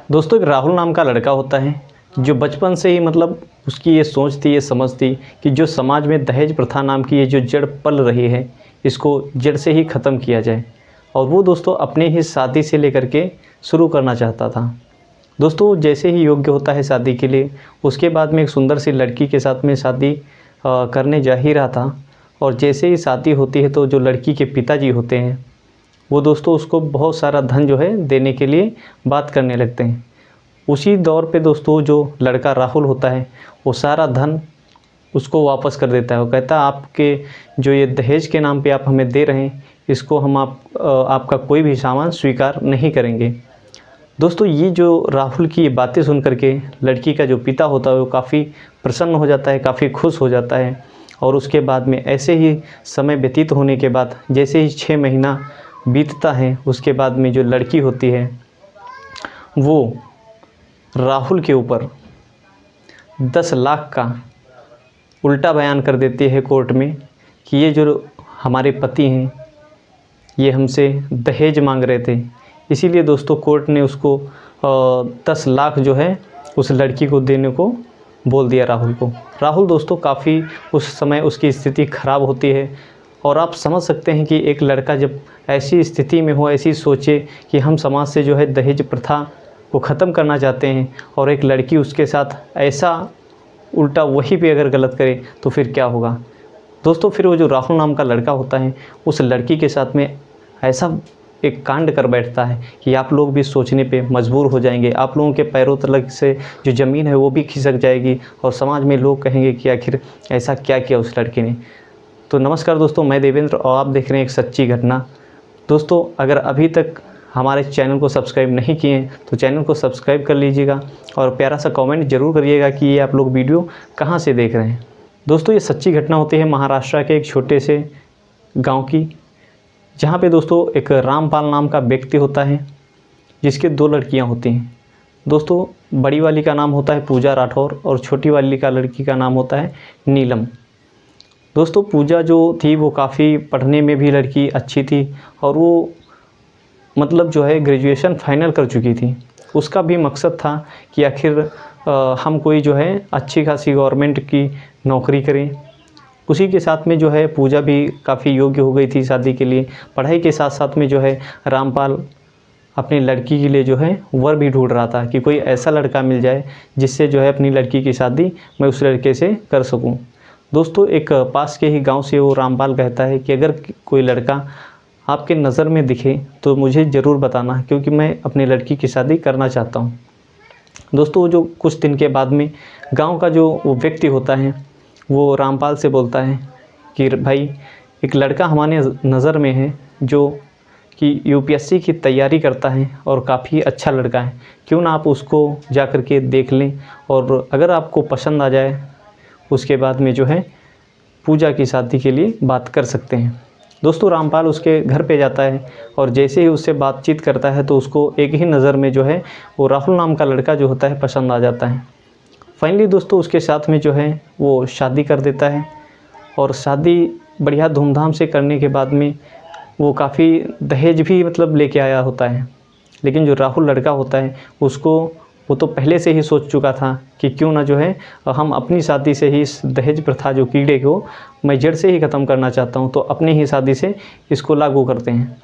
दोस्तों, एक राहुल नाम का लड़का होता है जो बचपन से ही मतलब उसकी ये सोच थी, ये समझ थी कि जो समाज में दहेज प्रथा नाम की ये जो जड़ पल रही है, इसको जड़ से ही ख़त्म किया जाए। और वो दोस्तों अपने ही शादी से लेकर के शुरू करना चाहता था। दोस्तों, जैसे ही योग्य होता है शादी के लिए, उसके बाद में एक सुंदर सी लड़की के साथ में शादी करने जा ही रहा था। और जैसे ही शादी होती है तो जो लड़की के पिताजी होते हैं, वो दोस्तों उसको बहुत सारा धन जो है देने के लिए बात करने लगते हैं। उसी दौर पे दोस्तों जो लड़का राहुल होता है, वो सारा धन उसको वापस कर देता है। वो कहता है आपके जो ये दहेज के नाम पे आप हमें दे रहे हैं, इसको हम आपका कोई भी सामान स्वीकार नहीं करेंगे। दोस्तों, ये जो राहुल की ये बातें सुन कर के लड़की का जो पिता होता है वो काफ़ी प्रसन्न हो जाता है, काफ़ी खुश हो जाता है। और उसके बाद में ऐसे ही समय व्यतीत होने के बाद जैसे ही 6 महीना बीतता है, उसके बाद में जो लड़की होती है वो राहुल के ऊपर 10 लाख का उल्टा बयान कर देती है कोर्ट में कि ये जो हमारे पति हैं, ये हमसे दहेज मांग रहे थे। इसीलिए दोस्तों कोर्ट ने उसको 10 लाख जो है उस लड़की को देने को बोल दिया राहुल को। राहुल दोस्तों काफ़ी उस समय उसकी स्थिति ख़राब होती है। और आप समझ सकते हैं कि एक लड़का जब ऐसी स्थिति में हो, ऐसी सोचे कि हम समाज से जो है दहेज प्रथा को ख़त्म करना चाहते हैं, और एक लड़की उसके साथ ऐसा उल्टा वही पे अगर गलत करे तो फिर क्या होगा। दोस्तों, फिर वो जो राहुल नाम का लड़का होता है उस लड़की के साथ में ऐसा एक कांड कर बैठता है कि आप लोग भी सोचने पे मजबूर हो जाएंगे। आप लोगों के पैरों तलक से जो ज़मीन है वो भी खिसक जाएगी, और समाज में लोग कहेंगे कि आखिर ऐसा क्या किया उस लड़के ने। तो नमस्कार दोस्तों, मैं देवेंद्र और आप देख रहे हैं एक सच्ची घटना। दोस्तों, अगर अभी तक हमारे चैनल को सब्सक्राइब नहीं किए हैं तो चैनल को सब्सक्राइब कर लीजिएगा, और प्यारा सा कमेंट ज़रूर करिएगा कि ये आप लोग वीडियो कहाँ से देख रहे हैं। दोस्तों, ये सच्ची घटना होती है महाराष्ट्र के एक छोटे से गांव की, जहाँ पे दोस्तों एक रामपाल नाम का व्यक्ति होता है जिसके 2 लड़कियाँ होती हैं। दोस्तों, बड़ी वाली का नाम होता है पूजा राठौर और छोटी वाली का लड़की का नाम होता है नीलम। दोस्तों, पूजा जो थी वो काफ़ी पढ़ने में भी लड़की अच्छी थी, और वो मतलब जो है ग्रेजुएशन फाइनल कर चुकी थी। उसका भी मकसद था कि आखिर हम कोई जो है अच्छी खासी गवर्नमेंट की नौकरी करें। उसी के साथ में जो है पूजा भी काफ़ी योग्य हो गई थी शादी के लिए। पढ़ाई के साथ साथ में जो है रामपाल अपनी लड़की के लिए जो है वर भी ढूंढ रहा था कि कोई ऐसा लड़का मिल जाए जिससे जो है अपनी लड़की की शादी मैं उस लड़के से कर सकूं। दोस्तों, एक पास के ही गांव से वो रामपाल कहता है कि अगर कोई लड़का आपके नज़र में दिखे तो मुझे ज़रूर बताना, क्योंकि मैं अपनी लड़की की शादी करना चाहता हूँ। दोस्तों, जो कुछ दिन के बाद में गांव का जो वो व्यक्ति होता है वो रामपाल से बोलता है कि भाई, एक लड़का हमारे नज़र में है जो कि यूपीएससी की तैयारी करता है और काफ़ी अच्छा लड़का है, क्यों ना आप उसको जा कर के देख लें, और अगर आपको पसंद आ जाए उसके बाद में जो है पूजा की शादी के लिए बात कर सकते हैं। दोस्तों, रामपाल उसके घर पे जाता है और जैसे ही उससे बातचीत करता है तो उसको एक ही नज़र में जो है वो राहुल नाम का लड़का जो होता है पसंद आ जाता है। फाइनली दोस्तों उसके साथ में जो है वो शादी कर देता है, और शादी बढ़िया धूमधाम से करने के बाद में वो काफ़ी दहेज भी मतलब लेके आया होता है। लेकिन जो राहुल लड़का होता है उसको वो तो पहले से ही सोच चुका था कि क्यों ना जो है हम अपनी शादी से ही इस दहेज प्रथा जो कीड़े को मैं जड़ से ही ख़त्म करना चाहता हूँ, तो अपनी ही शादी से इसको लागू करते हैं।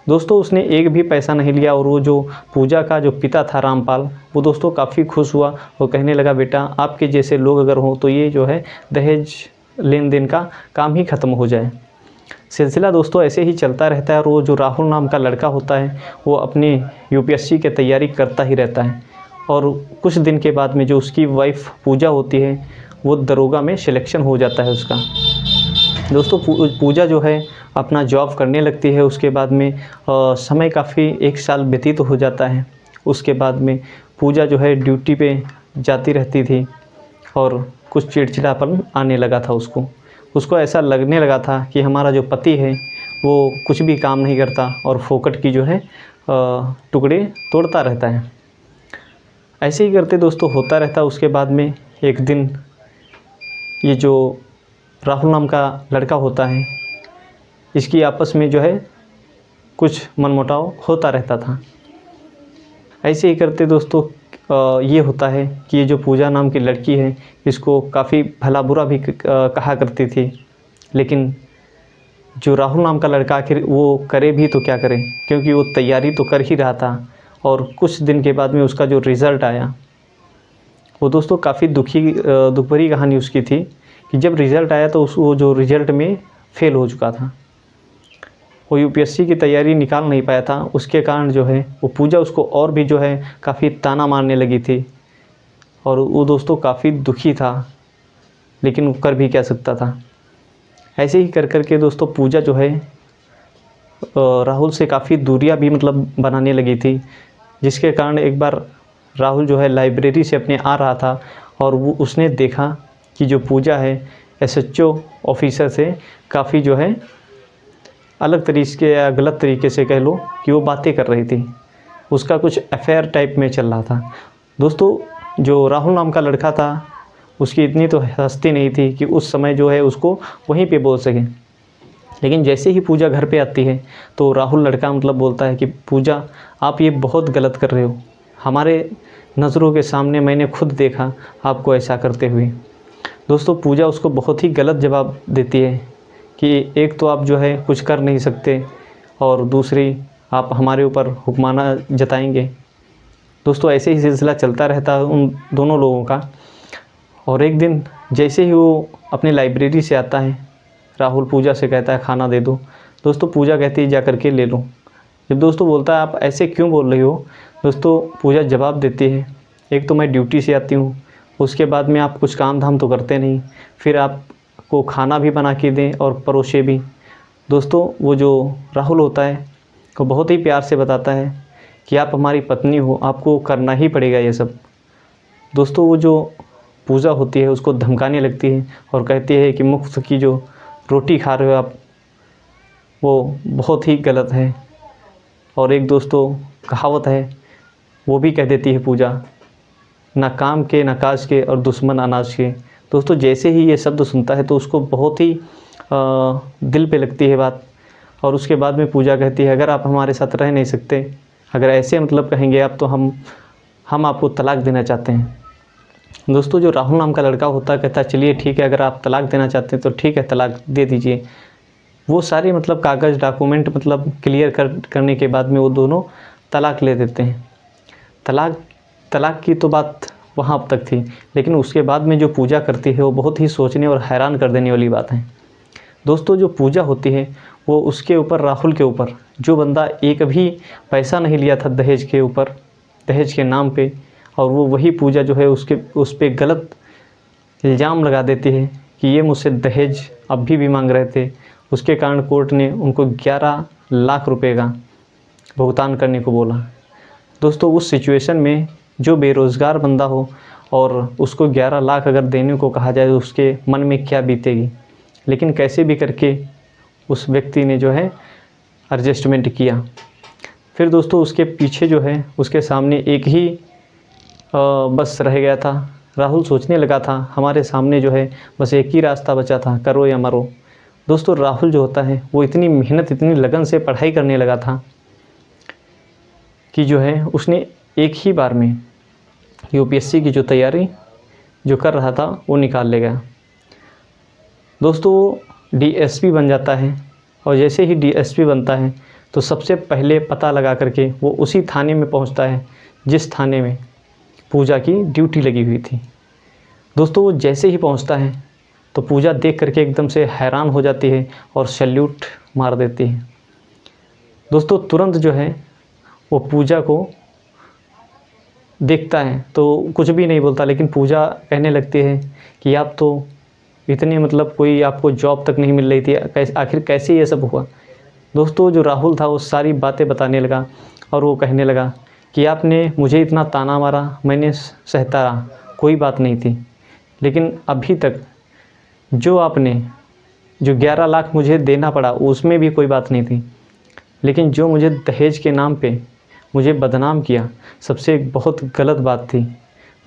दोस्तों, उसने एक भी पैसा नहीं लिया, और वो जो पूजा का जो पिता था रामपाल, वो दोस्तों काफ़ी खुश हुआ। वो कहने लगा बेटा, आपके जैसे लोग अगर हों तो ये जो है दहेज लेन देन का काम ही ख़त्म हो जाए। सिलसिला दोस्तों ऐसे ही चलता रहता है, और वो जो राहुल नाम का लड़का होता है वो अपनी यूपीएससी की तैयारी करता ही रहता है। और कुछ दिन के बाद में जो उसकी वाइफ पूजा होती है वो दरोगा में सिलेक्शन हो जाता है उसका। दोस्तों, पूजा जो है अपना जॉब करने लगती है। उसके बाद में समय काफ़ी 1 साल व्यतीत हो जाता है। उसके बाद में पूजा जो है ड्यूटी पे जाती रहती थी, और कुछ चिड़चिड़ापन आने लगा था उसको ऐसा लगने लगा था कि हमारा जो पति है वो कुछ भी काम नहीं करता और फोकट की जो है टुकड़े तोड़ता रहता है। ऐसे ही करते दोस्तों होता रहता। उसके बाद में एक दिन ये जो राहुल नाम का लड़का होता है, इसकी आपस में जो है कुछ मनमुटाव होता रहता था। ऐसे ही करते दोस्तों ये होता है कि ये जो पूजा नाम की लड़की है, इसको काफ़ी भला बुरा भी कहा करती थी। लेकिन जो राहुल नाम का लड़का आखिर वो करे भी तो क्या करे, क्योंकि वो तैयारी तो कर ही रहा था। और कुछ दिन के बाद में उसका जो रिज़ल्ट आया, वो दोस्तों काफ़ी दुख भरी कहानी उसकी थी कि जब रिज़ल्ट आया तो वो जो रिज़ल्ट में फ़ेल हो चुका था। वो यूपीएससी की तैयारी निकाल नहीं पाया था। उसके कारण जो है वो पूजा उसको और भी जो है काफ़ी ताना मारने लगी थी। और वो दोस्तों काफ़ी दुखी था, लेकिन वो कर भी क्या सकता था। ऐसे ही कर के दोस्तों पूजा जो है राहुल से काफ़ी दूरियां भी मतलब बनाने लगी थी। जिसके कारण एक बार राहुल जो है लाइब्रेरी से अपने आ रहा था और वो उसने देखा कि जो पूजा है एसएचओ ऑफिसर से काफ़ी जो है अलग तरीके या गलत तरीके से कह लो कि वो बातें कर रही थी। उसका कुछ अफेयर टाइप में चल रहा था। दोस्तों जो राहुल नाम का लड़का था, उसकी इतनी तो हस्ती नहीं थी कि उस समय जो है उसको वहीं पे बोल सके। लेकिन जैसे ही पूजा घर पे आती है तो राहुल लड़का मतलब बोलता है कि पूजा, आप ये बहुत गलत कर रहे हो। हमारे नज़रों के सामने मैंने खुद देखा आपको ऐसा करते हुए। दोस्तों पूजा उसको बहुत ही गलत जवाब देती है कि एक तो आप जो है कुछ कर नहीं सकते, और दूसरी आप हमारे ऊपर हुक्माना जताएंगे। दोस्तों ऐसे ही सिलसिला चलता रहता है उन दोनों लोगों का। और एक दिन जैसे ही वो अपनी लाइब्रेरी से आता है, राहुल पूजा से कहता है खाना दे दो। दोस्तों पूजा कहती है जा करके ले लो। जब दोस्तों बोलता है आप ऐसे क्यों बोल रही हो, दोस्तों पूजा जवाब देती है एक तो मैं ड्यूटी से आती हूँ, उसके बाद में आप कुछ काम धाम तो करते नहीं, फिर आपको खाना भी बना के दें और परोसे भी। दोस्तों वो जो राहुल होता है वो बहुत ही प्यार से बताता है कि आप हमारी पत्नी हो, आपको करना ही पड़ेगा ये सब। दोस्तों वो जो पूजा होती है उसको धमकाने लगती है और कहती है कि मुफ्त की जो रोटी खा रहे हो आप, वो बहुत ही गलत है। और एक दोस्तों कहावत है वो भी कह देती है पूजा, ना काम के ना काज के और दुश्मन अनाज के। दोस्तों जैसे ही ये शब्द सुनता है तो उसको बहुत ही दिल पे लगती है बात। और उसके बाद में पूजा कहती है अगर आप हमारे साथ रह नहीं सकते, अगर ऐसे मतलब कहेंगे आप, तो हम आपको तलाक देना चाहते हैं। दोस्तों जो राहुल नाम का लड़का होता है कहता है चलिए ठीक है, अगर आप तलाक देना चाहते हैं तो ठीक है, तलाक दे दीजिए। वो सारे मतलब कागज़ डॉक्यूमेंट मतलब क्लियर करने के बाद में वो दोनों तलाक ले देते हैं। तलाक की तो बात वहाँ अब तक थी, लेकिन उसके बाद में जो पूजा करती है वो बहुत ही सोचने और हैरान कर देने वाली बात है। दोस्तों जो पूजा होती है वो उसके ऊपर, राहुल के ऊपर, जो बंदा एक भी पैसा नहीं लिया था दहेज के ऊपर, दहेज के नाम पे, और वो वही पूजा जो है उस पर गलत इल्ज़ाम लगा देती है कि ये मुझसे दहेज अभी भी मांग रहे थे। उसके कारण कोर्ट ने उनको 11 लाख रुपए का भुगतान करने को बोला। दोस्तों उस सिचुएशन में जो बेरोज़गार बंदा हो और उसको 11 लाख अगर देने को कहा जाए तो उसके मन में क्या बीतेगी। लेकिन कैसे भी करके उस व्यक्ति ने जो है एडजस्टमेंट किया। फिर दोस्तों उसके पीछे जो है उसके सामने एक ही बस रह गया था। राहुल सोचने लगा था हमारे सामने जो है बस एक ही रास्ता बचा था, करो या मरो। दोस्तों राहुल जो होता है वो इतनी मेहनत, इतनी लगन से पढ़ाई करने लगा था कि जो है उसने एक ही बार में यूपीएससी की जो तैयारी जो कर रहा था वो निकाल लेगा। दोस्तों वो डीएसपी बन जाता है, और जैसे ही डीएसपी बनता है तो सबसे पहले पता लगा करके वो उसी थाने में पहुंचता है जिस थाने में पूजा की ड्यूटी लगी हुई थी। दोस्तों वो जैसे ही पहुंचता है तो पूजा देख करके एकदम से हैरान हो जाती है और सैल्यूट मार देती है। दोस्तों तुरंत जो है वो पूजा को देखता है तो कुछ भी नहीं बोलता, लेकिन पूजा कहने लगती है कि आप तो इतने मतलब कोई आपको जॉब तक नहीं मिल रही थी, आखिर कैसे ये सब हुआ। दोस्तों जो राहुल था वो सारी बातें बताने लगा और वो कहने लगा कि आपने मुझे इतना ताना मारा, मैंने सहता रहा, कोई बात नहीं थी। लेकिन अभी तक जो आपने जो 11 लाख मुझे देना पड़ा उसमें भी कोई बात नहीं थी, लेकिन जो मुझे दहेज के नाम पे मुझे बदनाम किया, सबसे एक बहुत गलत बात थी।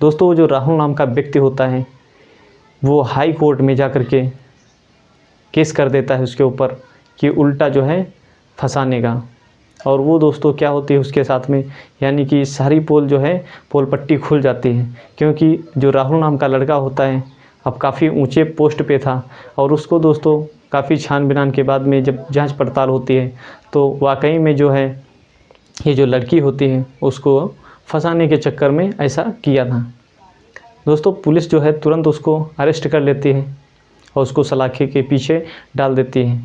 दोस्तों जो राहुल नाम का व्यक्ति होता है वो हाई कोर्ट में जा कर के केस कर देता है उसके ऊपर कि उल्टा जो है फंसाने का। और वो दोस्तों क्या होती है उसके साथ में, यानी कि सारी पोल जो है पोल पट्टी खुल जाती है, क्योंकि जो राहुल नाम का लड़का होता है अब काफ़ी ऊंचे पोस्ट पे था और उसको दोस्तों काफ़ी छान-बीन के बाद में जब जांच पड़ताल होती है तो वाकई में जो है ये जो लड़की होती है उसको फंसाने के चक्कर में ऐसा किया था। दोस्तों पुलिस जो है तुरंत उसको अरेस्ट कर लेती है और उसको सलाखे के पीछे डाल देती है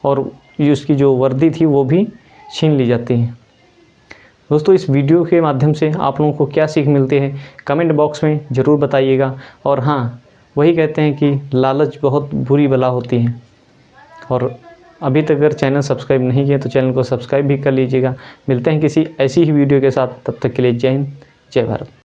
और ये उसकी जो वर्दी थी वो भी छीन ली जाती है। दोस्तों इस वीडियो के माध्यम से आप लोगों को क्या सीख मिलती है कमेंट बॉक्स में ज़रूर बताइएगा। और हाँ, वही कहते हैं कि लालच बहुत बुरी बला होती है। और अभी तक अगर चैनल सब्सक्राइब नहीं किया तो चैनल को सब्सक्राइब भी कर लीजिएगा। मिलते हैं किसी ऐसी ही वीडियो के साथ, तब तक के लिए जय हिंद, जय भारत।